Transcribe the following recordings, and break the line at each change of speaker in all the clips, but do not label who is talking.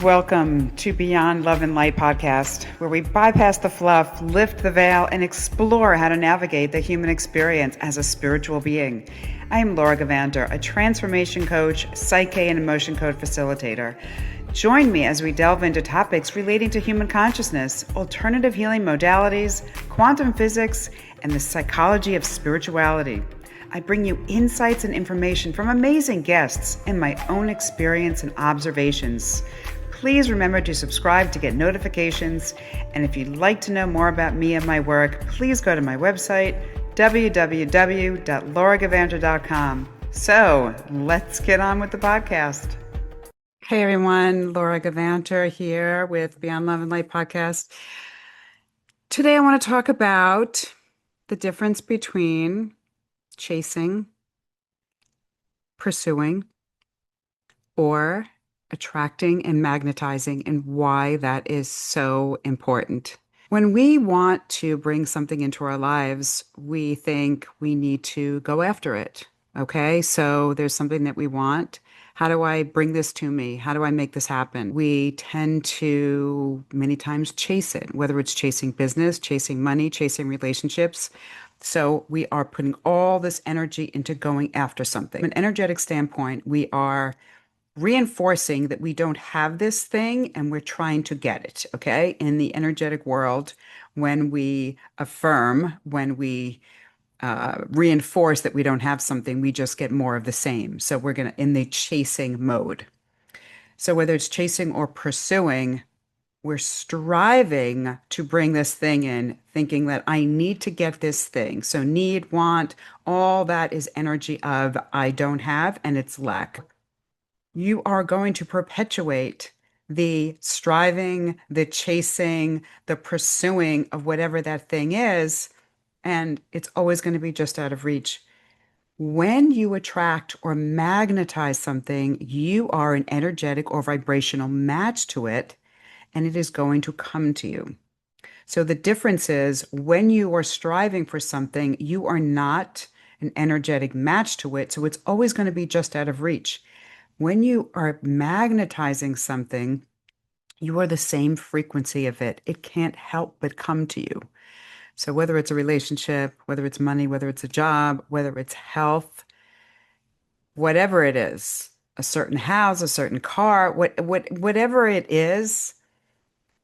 Welcome to Beyond Love and Light podcast, where we bypass the fluff, lift the veil, and explore how to navigate the human experience as a spiritual being. I am Laura Gavander, a transformation coach, psyche, and emotion code facilitator. Join me as we delve into topics relating to human consciousness, alternative healing modalities, quantum physics, and the psychology of spirituality. I bring you insights and information from amazing guests and my own experience and observations. Please remember to subscribe to get notifications. And if you'd like to know more about me and my work, please go to my website, www.lauragavander.com. So let's get on with the podcast. Hey everyone, Laura Gavander here with Beyond Love and Light podcast. Today I want to talk about the difference between chasing, pursuing, or attracting and magnetizing, and why that is so important. When we want to bring something into our lives, we think we need to go after it. Okay, so there's something that we want. How do I bring this to me? How do I make this happen? We tend to many times chase it, whether it's chasing business, chasing money, chasing relationships. So we are putting all this energy into going after something. From an energetic standpoint, we are reinforcing that we don't have this thing and we're trying to get it. Okay. In the energetic world, when we affirm, when we reinforce that we don't have something, we just get more of the same. So we're going to in the chasing mode. So whether it's chasing or pursuing, we're striving to bring this thing in, thinking that I need to get this thing. So need, want, all that is energy of I don't have, and it's lack. You are going to perpetuate the striving, the chasing, the pursuing of whatever that thing is, and it's always going to be just out of reach. When you attract or magnetize something, you are an energetic or vibrational match to it, and it is going to come to you. So the difference is when you are striving for something, you are not an energetic match to it, so it's always going to be just out of reach. When you are magnetizing something, you are the same frequency of it. It can't help but come to you. So whether it's a relationship, whether it's money, whether it's a job, whether it's health, whatever it is, a certain house, a certain car, whatever it is,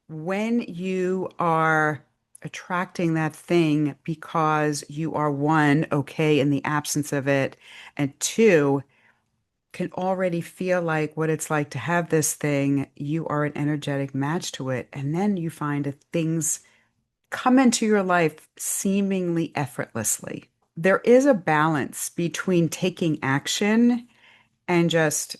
when you are attracting that thing because you are one, okay, in the absence of it, and two, can already feel like what it's like to have this thing, you are an energetic match to it. And then you find that things come into your life seemingly effortlessly. There is a balance between taking action and just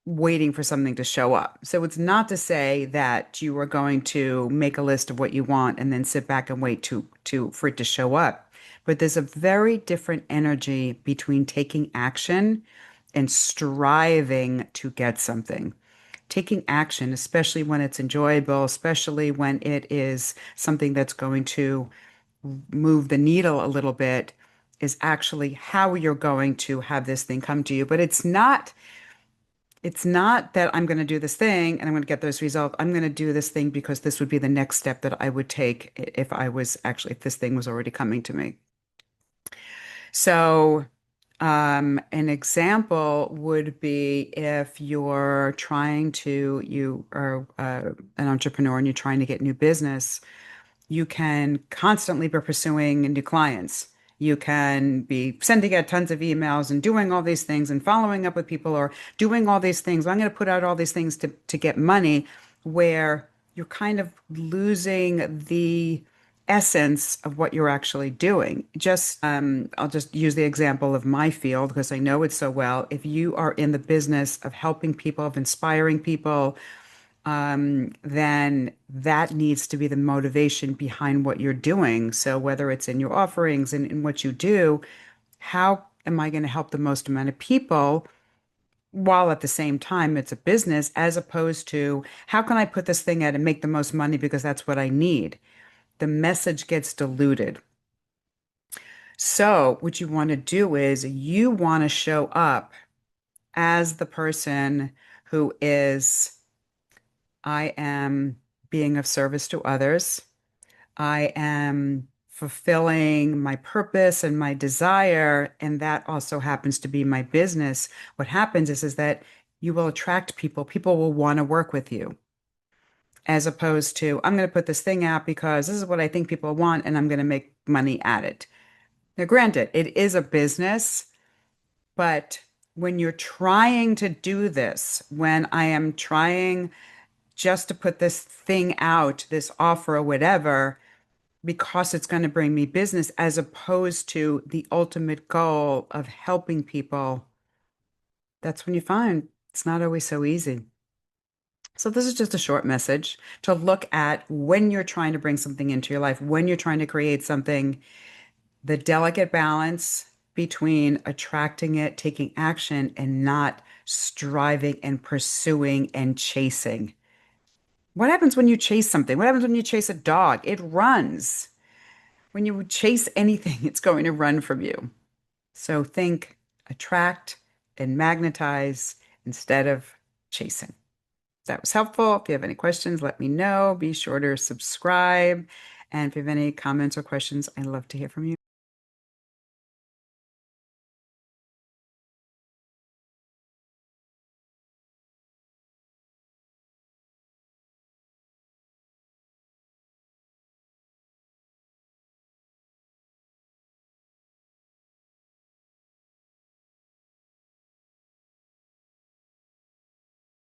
waiting for something to show up. So it's not to say that you are going to make a list of what you want and then sit back and wait for it to show up. But there's a very different energy between taking action and striving to get something. Taking action, especially when it's enjoyable, especially when it is something that's going to move the needle a little bit, is actually how you're going to have this thing come to you. But it's not that I'm going to do this thing and I'm going to get those results. I'm going to do this thing because this would be the next step that I would take if this thing was already coming to me. So, an example would be if you are an entrepreneur and you're trying to get new business, you can constantly be pursuing new clients. You can be sending out tons of emails and doing all these things and following up with people or doing all these things. I'm going to put out all these things to get money, where you're kind of losing the essence of what you're actually doing. I'll just use the example of my field because I know it so well. If you are in the business of helping people, of inspiring people, then that needs to be the motivation behind what you're doing. So whether it's in your offerings and in what you do, how am I going to help the most amount of people while at the same time it's a business, as opposed to how can I put this thing out and make the most money because that's what I need? The message gets diluted. So what you want to do is you want to show up as the person who is I am being of service to others. I am fulfilling my purpose and my desire, and that also happens to be my business. What happens is that you will attract people. People will want to work with you, as opposed to, I'm going to put this thing out because this is what I think people want, and I'm going to make money at it. Now, granted, it is a business, but when you're trying to do this, when I am trying just to put this thing out, this offer or whatever, because it's going to bring me business, as opposed to the ultimate goal of helping people, that's when you find it's not always so easy. So, this is just a short message to look at when you're trying to bring something into your life, when you're trying to create something, the delicate balance between attracting it, taking action, and not striving and pursuing and chasing. What happens when you chase something? What happens when you chase a dog? It runs. When you chase anything, it's going to run from you. So think attract and magnetize instead of chasing. If that was helpful. If you have any questions, let me know. Be sure to subscribe. And if you have any comments or questions, I'd love to hear from you.